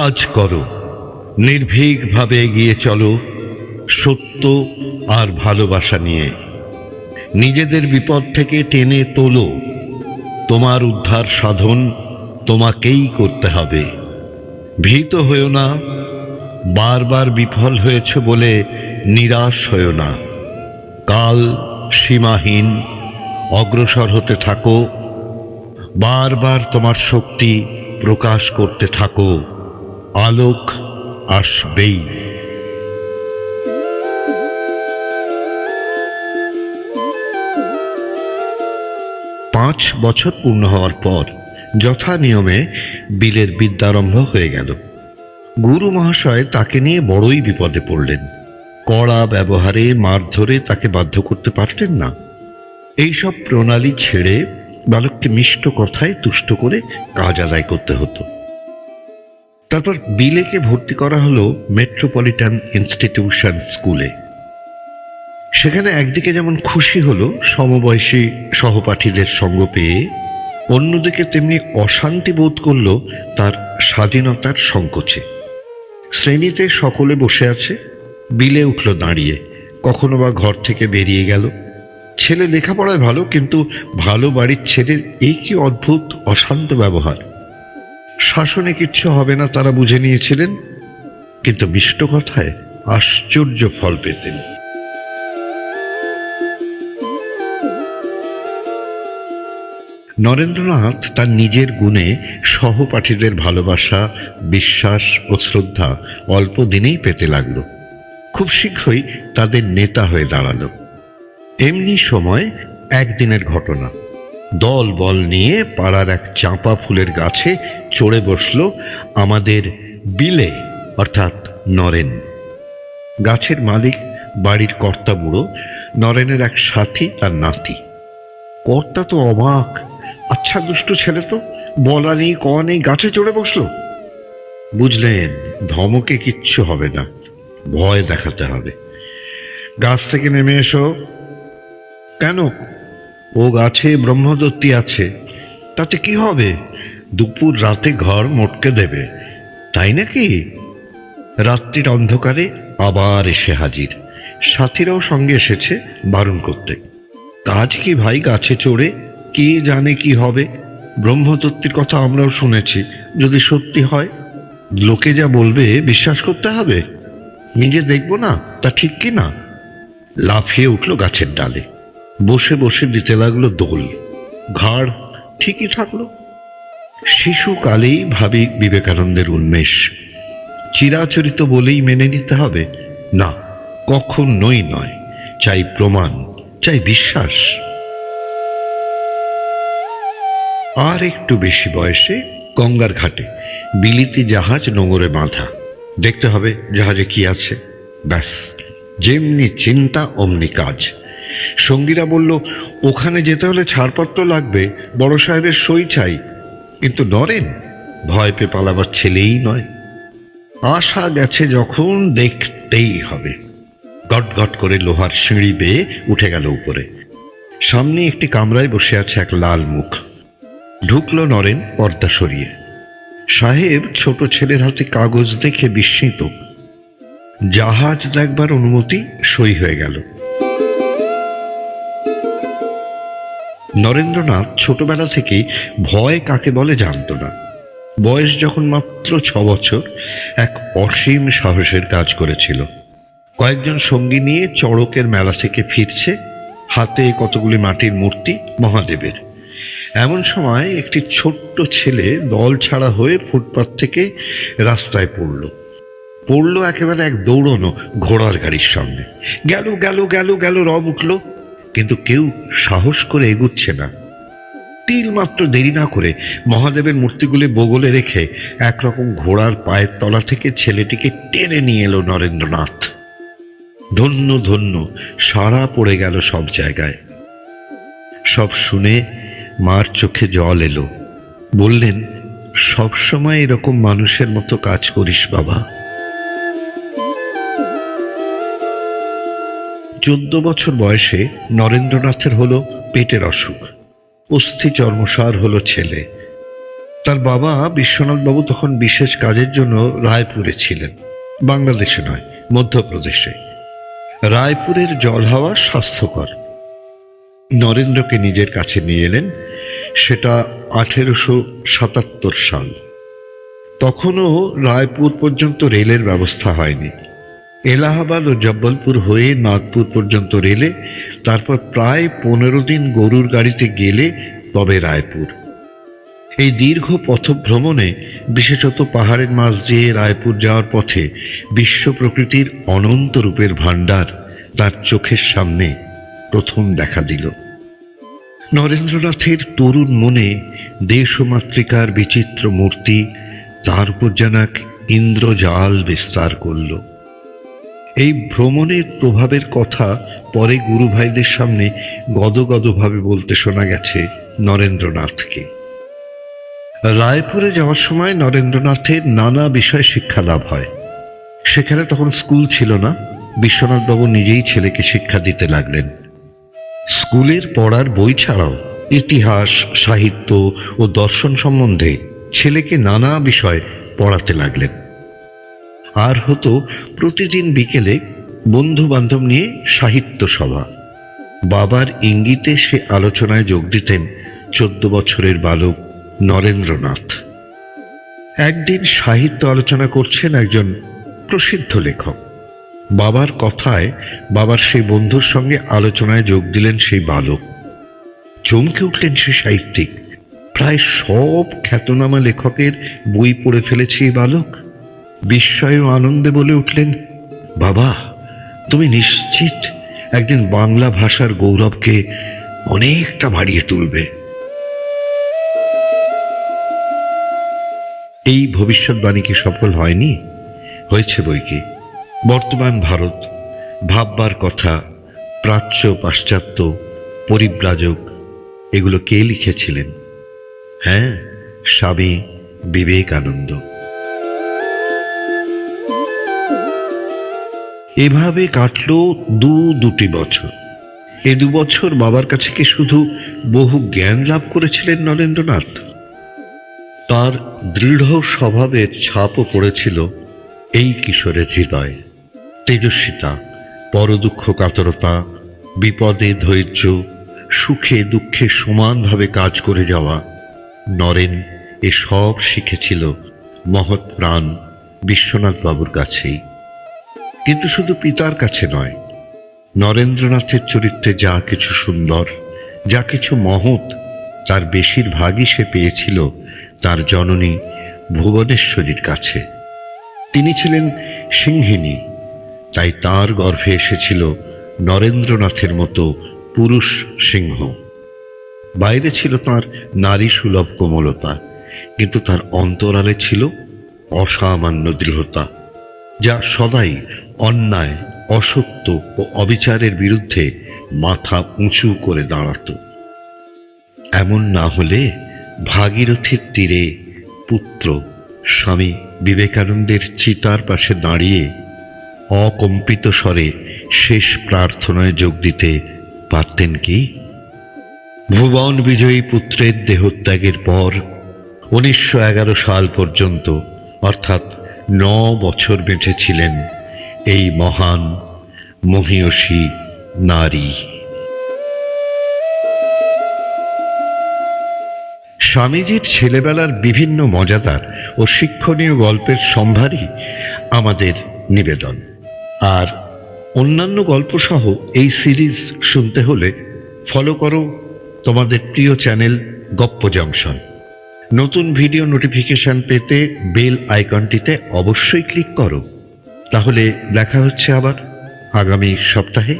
কাজ করো, নির্ভীকভাবে এগিয়ে চলো সত্য আর ভালোবাসা নিয়ে। নিজেদের বিপদ থেকে টেনে তোলো। তোমার উদ্ধার সাধন তোমাকেই করতে হবে। ভীত হয়েও না, বারবার বিফল হয়েছে বলে নিরাশ হয়েও না। কাল সীমাহীন, অগ্রসর হতে থাকো। বারবার তোমার শক্তি প্রকাশ করতে থাকো। আলোক আসবেই। 5 বছর পূর্ণ হওয়ার পর যথা নিয়মে বিলের বিদ্যারম্ভ হয়ে গেল। গুরু মহাশয় তাকে নিয়ে বড়ই বিপদে পড়লেন। কড়া ব্যবহারে মারধরে তাকে বাধ্য করতে পারতেন না। এইসব প্রণালী ছেড়ে বালককে মিষ্ট কথায় তুষ্ট করে কাজ আদায় করতে হতো। তারপর বিলেকে ভর্তি করা হলো মেট্রোপলিটন ইনস্টিটিউশন স্কুলে। সেখানে একদিকে যেমন খুশি হলো সমবয়সী সহপাঠীদের সঙ্গ পেয়ে, অন্যদিকে তেমনি অশান্তি বোধ করল তার স্বাধীনতার সংকোচে। শ্রেণীতে সকলে বসে আছে, বিলে উঠল দাঁড়িয়ে, কখনো বা ঘর থেকে বেরিয়ে গেল। ছেলে লেখাপড়ায় ভালো, কিন্তু ভালো বাড়ির ছেলের এই কি অদ্ভুত অশান্ত ব্যবহার। শাসনে কিচ্ছু হবে না তারা বুঝে নিয়েছিলেন, কিন্তু মিষ্ট কথায় আশ্চর্য ফল পেতেন। নরেন্দ্রনাথ তার নিজের গুণে সহপাঠীদের ভালোবাসা, বিশ্বাস ও শ্রদ্ধা অল্প দিনেই পেতে লাগল। খুব শীঘ্রই তাদের নেতা হয়ে দাঁড়ালো। এমনি সময় একদিনের ঘটনা। দল বল নিয়ে পাড়ার এক চাঁপা ফুলের গাছে চড়ে বসল আমাদের বিলে, অর্থাৎ নরেন। গাছের মালিক বাড়ির কর্তা বুড়ো, নরেনের এক সাথী তার নাতি। কর্তা তো অবাক, আচ্ছা দুষ্ট ছেলে তো, বলা নেই কওয়া নেই গাছে চড়ে বসলো। বুঝলেন ধমকে কিচ্ছু হবে না, ভয় দেখাতে হবে। গাছ থেকে নেমে এসো। কেন? ও গাছে ব্রহ্মদত্তী আছে, তাতে কি হবে? দুপুর রাতে ঘর মটকে দেবে, তাই নাকি? রাত্রির অন্ধকারে আবার এসে হাজির। সাথীরাও সঙ্গে এসেছে বারণ করতে। কাজ কি ভাই গাছে চড়ে? কে জানে কি হবে। ব্রহ্মদত্তির কথা আমরাও শুনেছি, যদি সত্যি হয় লোকে যা বলবে বিশ্বাস করতে হবে। নিজে দেখব না, তা ঠিক কি না? লাফিয়ে উঠল গাছের ডালে, বসে বসে দিতে লাগলো দোল। ঘাড় ঠিকই থাকলো। শিশুকালেই ভাবি বিবেকানন্দের উন্মেষ। চিরাচরিত বলেই মেনে নিতে হবে? না, কখনোই নয়। চাই প্রমাণ, চাই বিশ্বাস। আর একটু বেশি বয়সে গঙ্গার ঘাটে বিলিতি জাহাজ নোঙরে বাঁধা। দেখতে হবে জাহাজে কি আছে। ব্যাস, যেমনি চিন্তা অমনি কাজ। সঙ্গীরা বলল, ওখানে যেতে হলে ছাড়পত্র লাগবে, বড় সাহেবের সই চাই। কিন্তু নরেন ভয় পেয়ে পালাবার ছেলেই নয়। আশা গেছে যখন, দেখতেই হবে। গট গট করে লোহার সিঁড়ি বেয়ে উঠে গেল উপরে। সামনে একটি কামরায় বসে আছে এক লাল মুখ। ঢুকলো নরেন পর্দা সরিয়ে। সাহেব ছোট ছেলের হাতে কাগজ দেখে বিস্মিত। জাহাজ দেখবার অনুমতি সই হয়ে গেল। নরেন্দ্রনাথ ছোটবেলা থেকেই ভয় কাকে বলে জানত না। বয়স যখন মাত্র 6 বছর, এক অসীম সাহসের কাজ করেছিল। কয়েকজন সঙ্গী নিয়ে চড়কের মেলা থেকে ফিরছে, হাতে কতগুলি মাটির মূর্তি মহাদেবের। এমন সময় একটি ছোট্ট ছেলে দল ছাড়া হয়ে ফুটপাত থেকে রাস্তায় পড়ল একেবারে এক দৌড়নো ঘোড়ার গাড়ির সামনে। গেল গেল গেল গেল রব উঠল, কিন্তু কেউ সাহস করে এগুচ্ছে না। তিল মাত্র দেরি না করে মহাদেবের মূর্তিগুলি বগলে রেখে একরকম ঘোড়ার পায়ের তলা থেকে ছেলেটিকে টেনে নিয়ে এলো নরেন্দ্রনাথ। ধন্য ধন্য, সাড়া পড়ে গেল সব জায়গায়। সব শুনে মার চোখে জল এলো। বললেন, সবসময় এরকম মানুষের মতো কাজ করিস বাবা। 14 বছর বয়সে নরেন্দ্রনাথের হলো পেটের অসুখ। অস্থি চর্মসার হলো ছেলে। তার বাবা বিশ্বনাথবাবু তখন বিশেষ কাজের জন্য রায়পুরে ছিলেন, বাংলাদেশে নয়, মধ্যপ্রদেশে। রায়পুরের জল হাওয়া স্বাস্থ্যকর। নরেন্দ্রকে নিজের কাছে নিয়ে এলেন। সেটা 1877 সাল। তখনও রায়পুর পর্যন্ত রেলের ব্যবস্থা হয়নি। এলাহাবাদ ও জব্বলপুর হয়ে নাগপুর পর্যন্ত রেলে, তারপর প্রায় 15 দিন গরুর গাড়িতে গেলে তবে রায়পুর। এই দীর্ঘ পথভ্রমণে, বিশেষত পাহাড়ের মাঝ দিয়ে রায়পুর যাওয়ার পথে, বিশ্ব প্রকৃতির অনন্ত রূপের ভাণ্ডার তার চোখের সামনে প্রথম দেখা দিল। নরেন্দ্রনাথের তরুণ মনে দেশ ও মাতৃকার বিচিত্র মূর্তি তার উপর যেন এক ইন্দ্রজাল বিস্তার করল। এই ভ্রমণের প্রভাবের কথা পরে গুরু ভাইদের সামনে গদগদভাবে বলতে শোনা গেছে নরেন্দ্রনাথকে। রায়পুরে যাওয়ার সময় নরেন্দ্রনাথের নানা বিষয় শিক্ষা লাভ হয়। সেখানে তখন স্কুল ছিল না। বিশ্বনাথবাবু নিজেই ছেলেকে শিক্ষা দিতে লাগলেন। স্কুলের পড়ার বই ছাড়াও ইতিহাস, সাহিত্য ও দর্শন সম্বন্ধে ছেলেকে নানা বিষয় পড়াতে লাগলেন। আর হতো প্রতিদিন বিকেলে বন্ধু বান্ধব নিয়ে সাহিত্য সভা। বাবার ইঙ্গিতে সে আলোচনায় যোগ দিতেন 14 বছরের বালক নরেন্দ্রনাথ। একদিন সাহিত্য আলোচনা করছেন একজন প্রসিদ্ধ লেখক। বাবার কথায় বাবার সেই বন্ধুর সঙ্গে আলোচনায় যোগ দিলেন সেই বালক। চমকে উঠলেন সেই সাহিত্যিক। প্রায় সব খ্যাতনামা লেখকের বই পড়ে ফেলেছে এই বালক। বিস্ময় ও আনন্দে বলে উঠলেন, বাবা, তুমি নিশ্চিত একদিন বাংলা ভাষার গৌরবকে অনেকটা বাড়িয়ে তুলবে। এই ভবিষ্যৎবাণী কি সফল হয়নি? হয়েছে বইকি। বর্তমান ভারত, ভাববার কথা, প্রাচ্য, পাশ্চাত্য, পরিব্রাজক, এগুলো কে লিখেছিলেন? হ্যাঁ, স্বামী বিবেকানন্দ। এভাবে কাটল দুটি বছর। এ 2 বছর বাবার কাছে কি শুধু বহু জ্ঞান লাভ করেছিলেন নরেন্দ্রনাথ? তার দৃঢ় স্বভাবের ছাপও পড়েছিল এই কিশোরের হৃদয়ে। তেজস্বিতা, পরদুঃখ কাতরতা, বিপদে ধৈর্য, সুখে দুঃখে সমানভাবে কাজ করে যাওয়া। নরেন এসব শিখেছিল মহৎ প্রাণ বিশ্বনাথবাবুর কাছেই। কিন্তু শুধু পিতার কাছে নয়, নরেন্দ্রনাথের চরিত্রে যা কিছু সুন্দর, যা কিছু মহৎ, তার বেশিরভাগই সে পেয়েছিল তার জননী ভুবনেশ্বরীর কাছে। তিনি ছিলেন সিংহিনী, তাই তার গর্ভে এসেছিল নরেন্দ্রনাথের মতো পুরুষ সিংহ। বাইরে ছিল তার নারী সুলভ কোমলতা, কিন্তু তার অন্তরালে ছিল অসামান্য দৃঢ়তা, যা সদাই অন্যায়, অসত্য ও অবিচারের বিরুদ্ধে মাথা উঁচু করে দাঁড়াত। এমন না হলে ভাগীরথীর তীরে পুত্র স্বামী বিবেকানন্দের চিতার পাশে দাঁড়িয়ে অকম্পিত স্বরে শেষ প্রার্থনায় যোগ দিতে পারতেন কি? ভুবন বিজয়ী পুত্রের দেহত্যাগের পর 1911 সাল পর্যন্ত, অর্থাৎ 9 বছর বেঁচে ছিলেন এই মহান মহীয়সী নারী। স্বামীজির ছেলেবেলার বিভিন্ন মজাদার ও শিক্ষণীয় গল্পের সম্ভারই আমাদের নিবেদন। আর অন্যান্য গল্প সহ এই সিরিজ শুনতে হলে ফলো করো তোমাদের প্রিয় চ্যানেল গপ্প জংশন। নতুন ভিডিও নোটিফিকেশন পেতে বেল আইকনটিতে অবশ্যই ক্লিক করো। তাহলে দেখা হচ্ছে আবার আগামী সপ্তাহে।